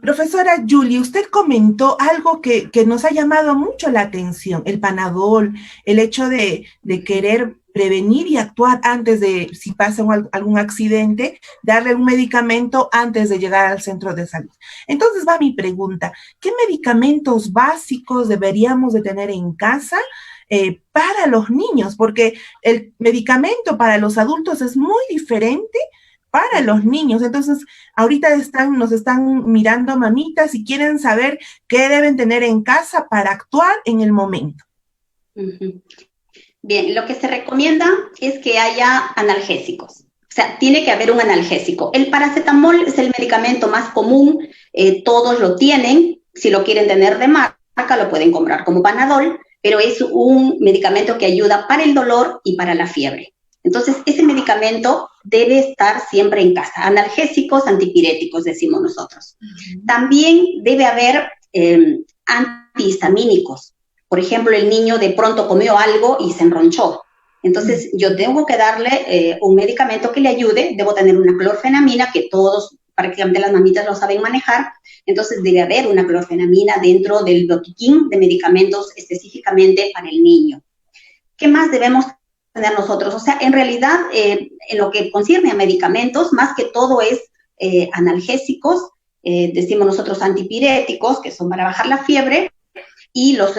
profesora Julie, usted comentó algo que nos ha llamado mucho la atención, el Panadol, el hecho de querer prevenir y actuar antes de, si pasa algún accidente, darle un medicamento antes de llegar al centro de salud. Entonces va mi pregunta, ¿qué medicamentos básicos deberíamos de tener en casa para los niños? Porque el medicamento para los adultos es muy diferente para los niños. Entonces, ahorita nos están mirando mamitas y quieren saber qué deben tener en casa para actuar en el momento. Bien, lo que se recomienda es que haya analgésicos. O sea, tiene que haber un analgésico. El paracetamol es el medicamento más común, todos lo tienen. Si lo quieren tener de marca, lo pueden comprar como Panadol, pero es un medicamento que ayuda para el dolor y para la fiebre. Entonces, ese medicamento debe estar siempre en casa. Analgésicos, antipiréticos, decimos nosotros. También debe haber antihistamínicos. Por ejemplo, el niño de pronto comió algo y se enronchó. Entonces, yo tengo que darle un medicamento que le ayude. Debo tener una clorfenamina, que todos, prácticamente las mamitas lo saben manejar. Entonces, debe haber una clorfenamina dentro del botiquín de medicamentos específicamente para el niño. ¿Qué más debemos tener nosotros? O sea, en realidad, en lo que concierne a medicamentos, más que todo es analgésicos, decimos nosotros antipiréticos, que son para bajar la fiebre, y los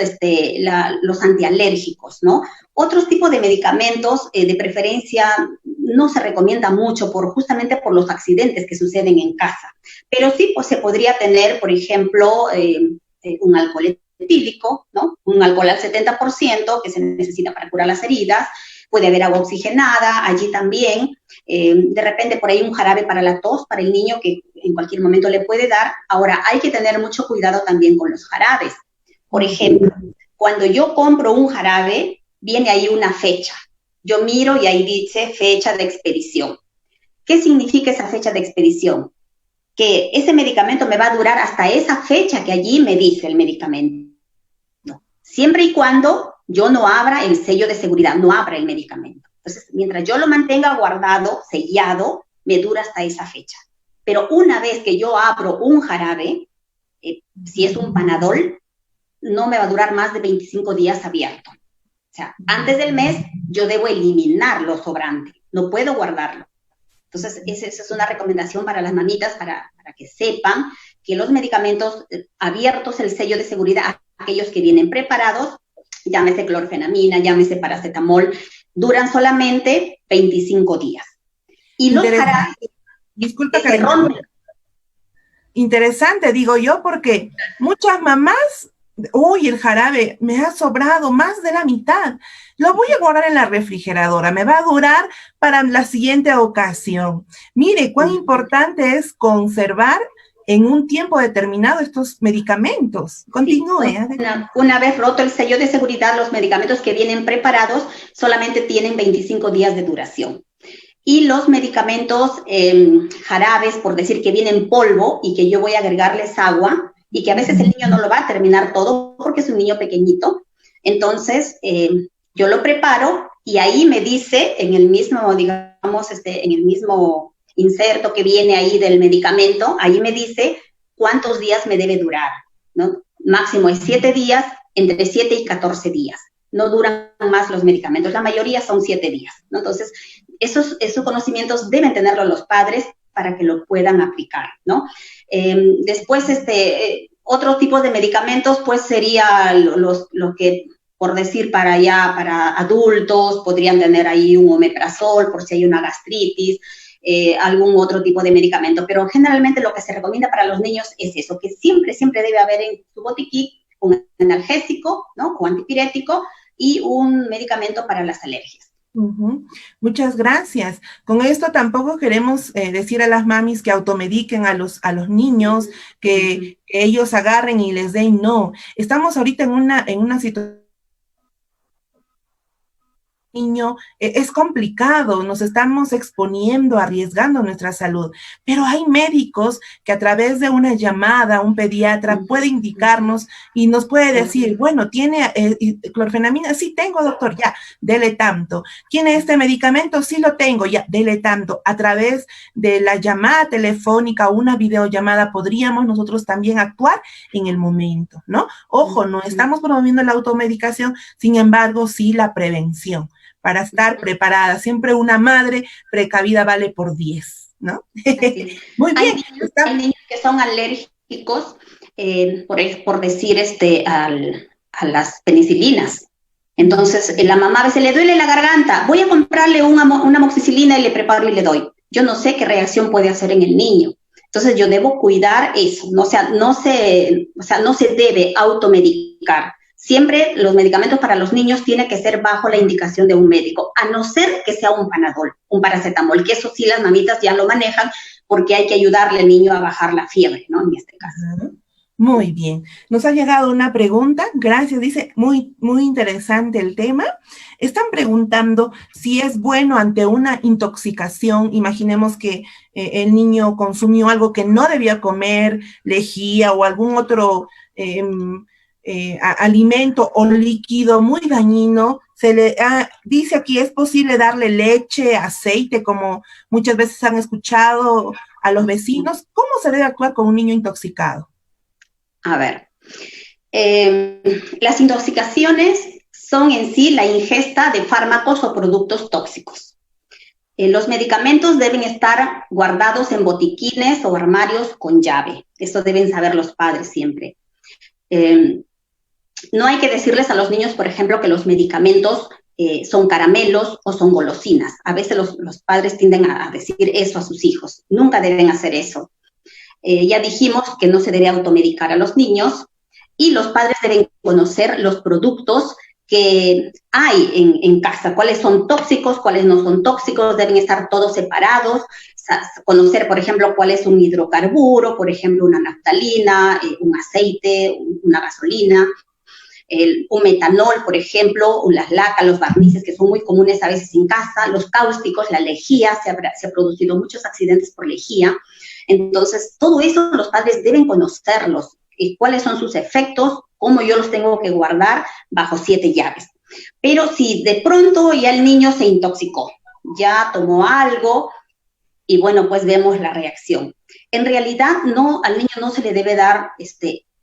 antialérgicos, ¿no? Otros tipos de medicamentos, de preferencia, no se recomienda mucho justamente por los accidentes que suceden en casa. Pero sí, pues se podría tener, por ejemplo, un alcohol etílico, ¿no? Un alcohol al 70% que se necesita para curar las heridas. Puede haber agua oxigenada, allí también. De repente por ahí un jarabe para la tos, para el niño, que en cualquier momento le puede dar. Ahora, hay que tener mucho cuidado también con los jarabes. Por ejemplo, cuando yo compro un jarabe, viene ahí una fecha. Yo miro y ahí dice fecha de expedición. ¿Qué significa esa fecha de expedición? Que ese medicamento me va a durar hasta esa fecha que allí me dice el medicamento. Siempre y cuando yo no abra el sello de seguridad, no abra el medicamento. Entonces, mientras yo lo mantenga guardado, sellado, me dura hasta esa fecha. Pero una vez que yo abro un jarabe, si es un Panadol, no me va a durar más de 25 días abierto. O sea, antes del mes yo debo eliminar lo sobrante, no puedo guardarlo. Entonces, esa es una recomendación para las mamitas, para que sepan que los medicamentos abiertos, el sello de seguridad, aquellos que vienen preparados, llámese clorfenamina, llámese paracetamol, duran solamente 25 días. Y los jarabes... Disculpa que interesante, digo yo, porque muchas mamás, uy, el jarabe me ha sobrado más de la mitad, lo voy a guardar en la refrigeradora, me va a durar para la siguiente ocasión. Mire, cuán importante es conservar en un tiempo determinado estos medicamentos. Continúe. Sí, una vez roto el sello de seguridad, los medicamentos que vienen preparados solamente tienen 25 días de duración. Y los medicamentos jarabes, por decir que vienen en polvo y que yo voy a agregarles agua, y que a veces el niño no lo va a terminar todo porque es un niño pequeñito, entonces yo lo preparo y ahí me dice en el mismo, digamos, en el mismo inserto que viene ahí del medicamento, ahí me dice cuántos días me debe durar, ¿no? Máximo es 7 días, entre 7 y 14 días. No duran más los medicamentos, la mayoría son 7 días, ¿no? Entonces, esos conocimientos deben tenerlo los padres para que lo puedan aplicar, ¿no? Después, otro tipo de medicamentos, pues sería lo que, por decir, para adultos, podrían tener ahí un omeprazol por si hay una gastritis, algún otro tipo de medicamento, pero generalmente lo que se recomienda para los niños es eso, que siempre debe haber en su botiquín un analgésico, ¿no? O antipirético y un medicamento para las alergias. Muchas gracias. Con esto tampoco queremos decir a las mamis que automediquen a los niños, que ellos agarren y les den, no. Estamos ahorita en una situación. Niño, es complicado, nos estamos exponiendo, arriesgando nuestra salud, pero hay médicos que a través de una llamada, un pediatra puede indicarnos y nos puede decir, bueno, ¿tiene clorfenamina? Sí tengo, doctor, ya, dele tanto. ¿Tiene este medicamento? Sí lo tengo, ya, dele tanto. A través de la llamada telefónica o una videollamada podríamos nosotros también actuar en el momento, ¿no? Ojo, no estamos promoviendo la automedicación, sin embargo, sí la prevención, para estar preparada. Siempre una madre precavida vale por 10, ¿no? Muy bien. Hay niños que son alérgicos, por decir, a las penicilinas. Entonces, la mamá a veces le duele la garganta, voy a comprarle una amoxicilina y le preparo y le doy. Yo no sé qué reacción puede hacer en el niño. Entonces, yo debo cuidar eso. No se debe automedicar. Siempre los medicamentos para los niños tienen que ser bajo la indicación de un médico, a no ser que sea un Panadol, un paracetamol, que eso sí las mamitas ya lo manejan porque hay que ayudarle al niño a bajar la fiebre, ¿no? En este caso. Muy bien. Nos ha llegado una pregunta, gracias, dice, muy interesante el tema. Están preguntando si es bueno ante una intoxicación, imaginemos que el niño consumió algo que no debía comer, lejía o algún otro alimento o líquido muy dañino, dice aquí, ¿es posible darle leche, aceite, como muchas veces han escuchado a los vecinos? ¿Cómo se debe actuar con un niño intoxicado? A ver, las intoxicaciones son en sí la ingesta de fármacos o productos tóxicos. Los medicamentos deben estar guardados en botiquines o armarios con llave. Eso deben saber los padres siempre. No hay que decirles a los niños, por ejemplo, que los medicamentos son caramelos o son golosinas. A veces los padres tienden a decir eso a sus hijos. Nunca deben hacer eso. Ya dijimos que no se debe automedicar a los niños y los padres deben conocer los productos que hay en casa, cuáles son tóxicos, cuáles no son tóxicos, deben estar todos separados, conocer, por ejemplo, cuál es un hidrocarburo, por ejemplo, una naftalina, un aceite, una gasolina, un metanol, por ejemplo, las lacas, los barnices, que son muy comunes a veces en casa, los cáusticos, la lejía, se ha producido muchos accidentes por lejía. Entonces, todo eso los padres deben conocerlos, cuáles son sus efectos, cómo yo los tengo que guardar bajo 7 llaves. Pero si de pronto ya el niño se intoxicó, ya tomó algo, y bueno, pues vemos la reacción. En realidad, no, al niño no se le debe dar,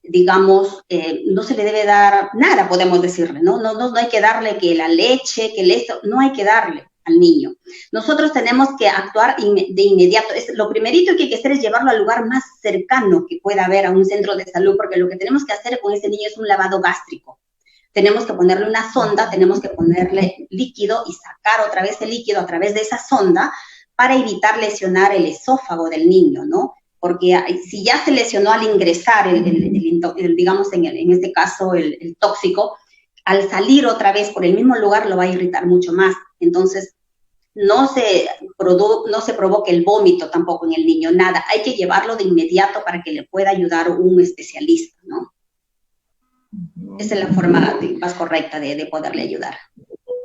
digamos, no se le debe dar nada, podemos decirle, ¿no? No hay que darle que la leche, que esto, no hay que darle al niño. Nosotros tenemos que actuar de inmediato. Lo primerito que hay que hacer es llevarlo al lugar más cercano que pueda haber a un centro de salud, porque lo que tenemos que hacer con ese niño es un lavado gástrico. Tenemos que ponerle una sonda, tenemos que ponerle líquido y sacar otra vez el líquido a través de esa sonda para evitar lesionar el esófago del niño, ¿no? Porque si ya se lesionó al ingresar, digamos, en este caso, el tóxico, al salir otra vez por el mismo lugar lo va a irritar mucho más. Entonces, no se provoque el vómito tampoco en el niño, nada. Hay que llevarlo de inmediato para que le pueda ayudar un especialista, ¿no? Esa es la forma más correcta de poderle ayudar.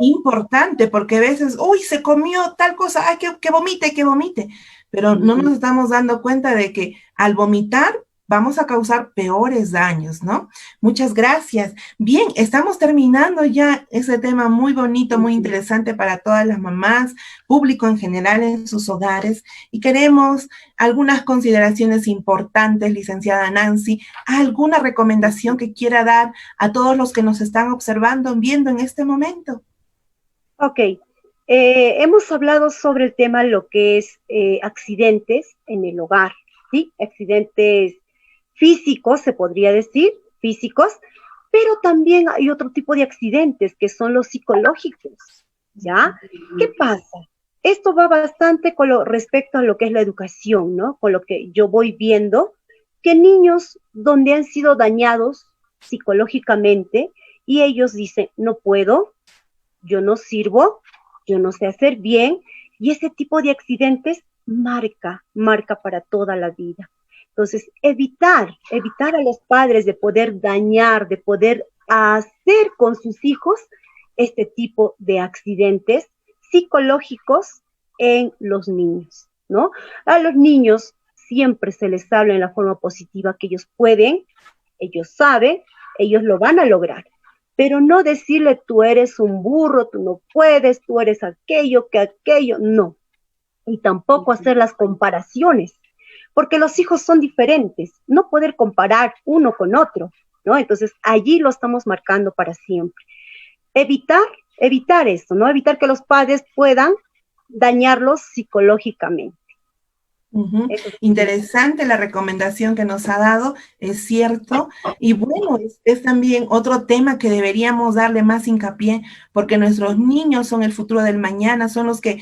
Importante, porque a veces, uy, se comió tal cosa, ay, que vomite, pero no nos estamos dando cuenta de que al vomitar vamos a causar peores daños, ¿no? Muchas gracias. Bien, estamos terminando ya ese tema muy bonito, muy interesante para todas las mamás, público en general en sus hogares, y queremos algunas consideraciones importantes, licenciada Nancy, alguna recomendación que quiera dar a todos los que nos están observando, viendo en este momento. Ok, hemos hablado sobre el tema lo que es accidentes en el hogar, ¿sí? Accidentes físicos, se podría decir, físicos, pero también hay otro tipo de accidentes que son los psicológicos, ¿ya? ¿Qué pasa? Esto va bastante con respecto a lo que es la educación, ¿no? Con lo que yo voy viendo, que niños donde han sido dañados psicológicamente y ellos dicen, no puedo, yo no sirvo, yo no sé hacer bien, y ese tipo de accidentes marca para toda la vida. Entonces, evitar a los padres de poder dañar, de poder hacer con sus hijos este tipo de accidentes psicológicos en los niños, ¿no? A los niños siempre se les habla en la forma positiva que ellos pueden, ellos saben, ellos lo van a lograr. Pero no decirle, tú eres un burro, tú no puedes, tú eres aquello, no. Y tampoco hacer las comparaciones, porque los hijos son diferentes, no poder comparar uno con otro, ¿no? Entonces, allí lo estamos marcando para siempre. Evitar esto, ¿no? Evitar que los padres puedan dañarlos psicológicamente. Interesante la recomendación que nos ha dado, es cierto, y bueno, es también otro tema que deberíamos darle más hincapié, porque nuestros niños son el futuro del mañana, son los que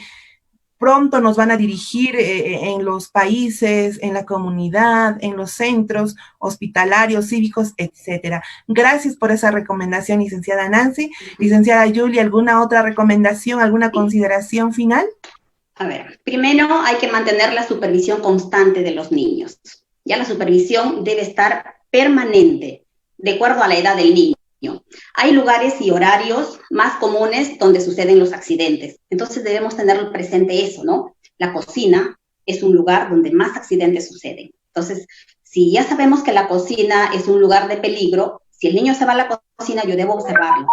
pronto nos van a dirigir en los países, en la comunidad, en los centros hospitalarios, cívicos, etcétera. Gracias por esa recomendación, licenciada Nancy. Licenciada Julia, ¿alguna otra recomendación, alguna consideración final? A ver, primero hay que mantener la supervisión constante de los niños. Ya la supervisión debe estar permanente, de acuerdo a la edad del niño. Hay lugares y horarios más comunes donde suceden los accidentes. Entonces debemos tener presente eso, ¿no? La cocina es un lugar donde más accidentes suceden. Entonces, si ya sabemos que la cocina es un lugar de peligro, si el niño se va a la cocina, yo debo observarlo.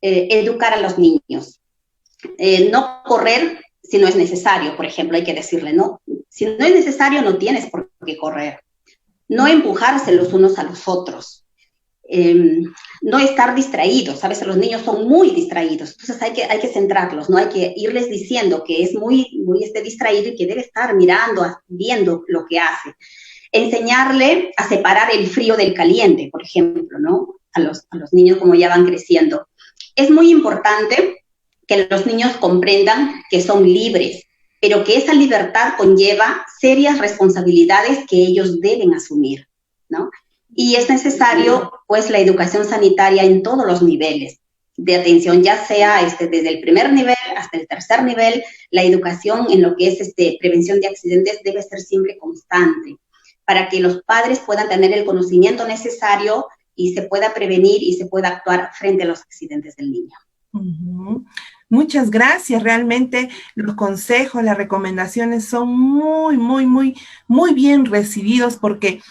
Educar a los niños. No correr si no es necesario, por ejemplo, hay que decirle, ¿no? Si no es necesario, no tienes por qué correr. No empujarse los unos a los otros. No estar distraídos. A veces los niños son muy distraídos, entonces hay que centrarlos, ¿no? Hay que irles diciendo que es muy distraído y que debe estar mirando, viendo lo que hace. Enseñarle a separar el frío del caliente, por ejemplo, ¿no? A los niños como ya van creciendo. Es muy importante que los niños comprendan que son libres, pero que esa libertad conlleva serias responsabilidades que ellos deben asumir, ¿no? Y es necesario, pues, la educación sanitaria en todos los niveles de atención, ya sea desde el primer nivel hasta el tercer nivel. La educación en lo que es prevención de accidentes debe ser siempre constante, para que los padres puedan tener el conocimiento necesario y se pueda prevenir y se pueda actuar frente a los accidentes del niño. Muchas gracias. Realmente los consejos, las recomendaciones son muy bien recibidos, porque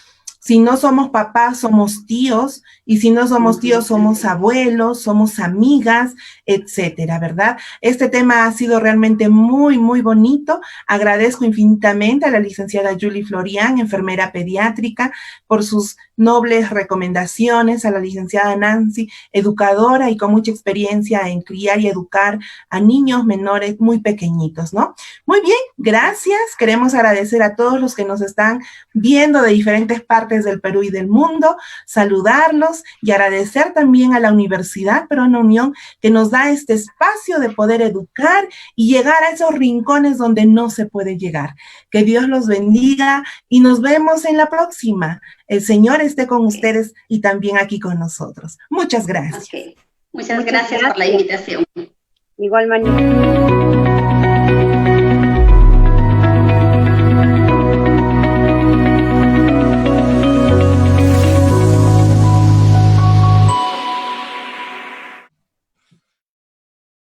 Si no somos papás, somos tíos, y si no somos tíos, somos abuelos, somos amigas, etcétera, ¿verdad? Este tema ha sido realmente muy, muy bonito. Agradezco infinitamente a la licenciada Julie Florian, enfermera pediátrica, por sus nobles recomendaciones, a la licenciada Nancy, educadora y con mucha experiencia en criar y educar a niños menores muy pequeñitos, ¿no? Muy bien, gracias. Queremos agradecer a todos los que nos están viendo de diferentes partes del Perú y del mundo, saludarlos y agradecer también a la Universidad Peruana Unión que nos da este espacio de poder educar y llegar a esos rincones donde no se puede llegar. Que Dios los bendiga y nos vemos en la próxima. El Señor esté con ustedes y también aquí con nosotros. Muchas gracias. Muchas gracias por la invitación. Igual manera.